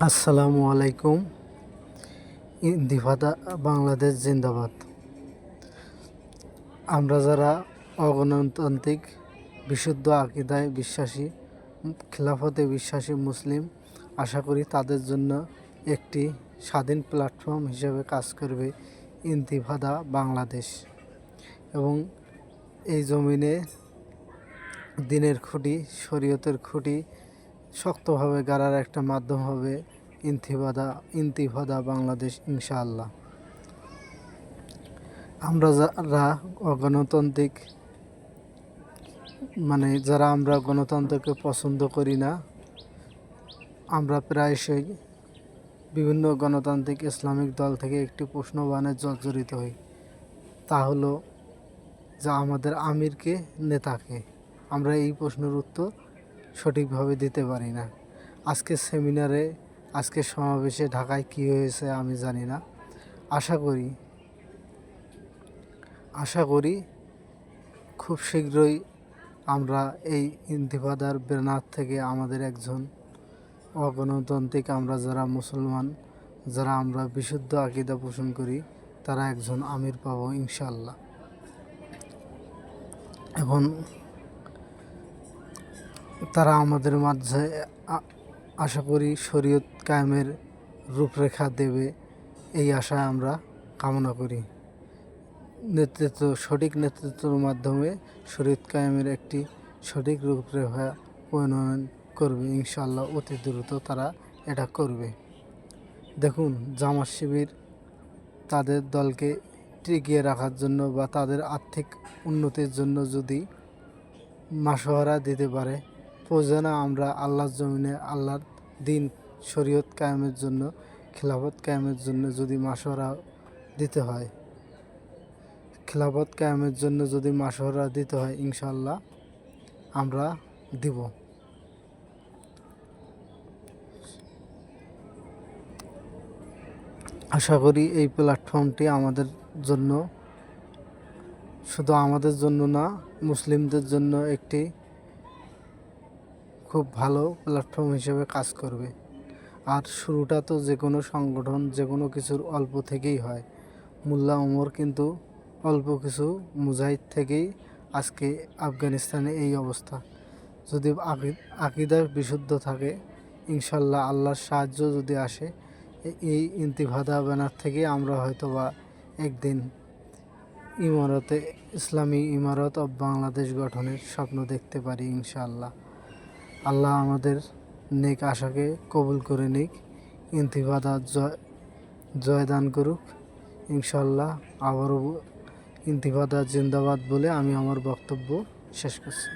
আসসালামু আলাইকুম। ইন্তিফাদা বাংলাদেশ জিন্দাবাদ। আমরা যারা অগণতান্ত্রিক বিশুদ্ধ আকিদায় বিশ্বাসী, খিলাফতে বিশ্বাসী মুসলিম, আশা করি তাদের জন্য একটি স্বাধীন প্ল্যাটফর্ম হিসেবে কাজ করবে ইন্তিফাদা বাংলাদেশ এবং এই জমিনে দিনের খুঁটি, শরীয়তের খুঁটি শক্তভাবে গাড়ার একটা মাধ্যম হবে ইন্তিফাদা বাংলাদেশ, ইনশাআল্লাহ। আমরা যারা গণতান্ত্রিক যারা আমরা গণতন্ত্রকে পছন্দ করি না, আমরা প্রায়শই বিভিন্ন গণতান্ত্রিক ইসলামিক দল থেকে একটি প্রশ্নবাণে জর্জরিত হই। তা হলো যে আমাদের আমিরকে, নেতাকে। আমরা এই প্রশ্নের উত্তর সঠিকভাবে দিতে পারি না। আজকে সেমিনারে, আজকে সমাবেশে ঢাকায় কী হয়েছে আমি জানি না। আশা করি খুব শীঘ্রই আমরা এই ইন্তিফাদার ব্যানার থেকে আমাদের একজন অগণতান্ত্রিক, আমরা যারা মুসলমান, যারা আমরা বিশুদ্ধ আকীদা পোষণ করি, তারা একজন আমির পাবো ইনশাআল্লাহ। এবং তারা আমাদের মাঝে আশা করি শরীয়ত কায়েমের রূপরেখা দেবে, এই আশায় আমরা কামনা করি। সঠিক নেতৃত্বের মাধ্যমে শরীয়ত কায়েমের একটি সঠিক রূপরেখা প্রণয়ন করবে ইনশাআল্লাহ। অতি দ্রুত তারা এটা করবে। দেখুন, জামাত শিবির তাদের দলকে টিকিয়ে রাখার জন্য বা তাদের আর্থিক উন্নতির জন্য যদি মাসোহারা দিতে পারে, প্রয়োজনে আমরা আল্লাহর জমিনে আল্লাহর দিন শরীয়ত কায়েমের জন্য, খিলাফত কায়েমের জন্য যদি মাসোহারা দিতে হয়, ইনশাআল্লাহ আমরা দিব। আশা করি এই প্ল্যাটফর্মটি আমাদের জন্য, শুধু আমাদের জন্য না, মুসলিমদের জন্য একটি খুব ভালো প্ল্যাটফর্ম হিসেবে কাজ করবে। আর শুরুটা তো যে কোনো সংগঠন, যে কোনো কিছুর অল্প থেকেই হয়। মোল্লা ওমর কিন্তু অল্প কিছু মুজাহিদ থেকেই আজকে আফগানিস্তানে এই অবস্থা। যদি আকিদা বিশুদ্ধ থাকে, ইনশাল্লাহ আল্লাহর সাহায্য যদি আসে, এই ইন্তিফাদা ব্যানার থেকে আমরা হয়তোবা একদিন ইসলামী ইমারত অব বাংলাদেশ গঠনের স্বপ্ন দেখতে পারি ইনশাআল্লাহ। আল্লাহ আমাদের নেক আশাকে কবুল করে নিক, ইন্তিফাদা জয়দান করুক ইনশাআল্লাহ। আবারও ইন্তিফাদা জিন্দাবাদ বলে আমি আমার বক্তব্য শেষ করছি।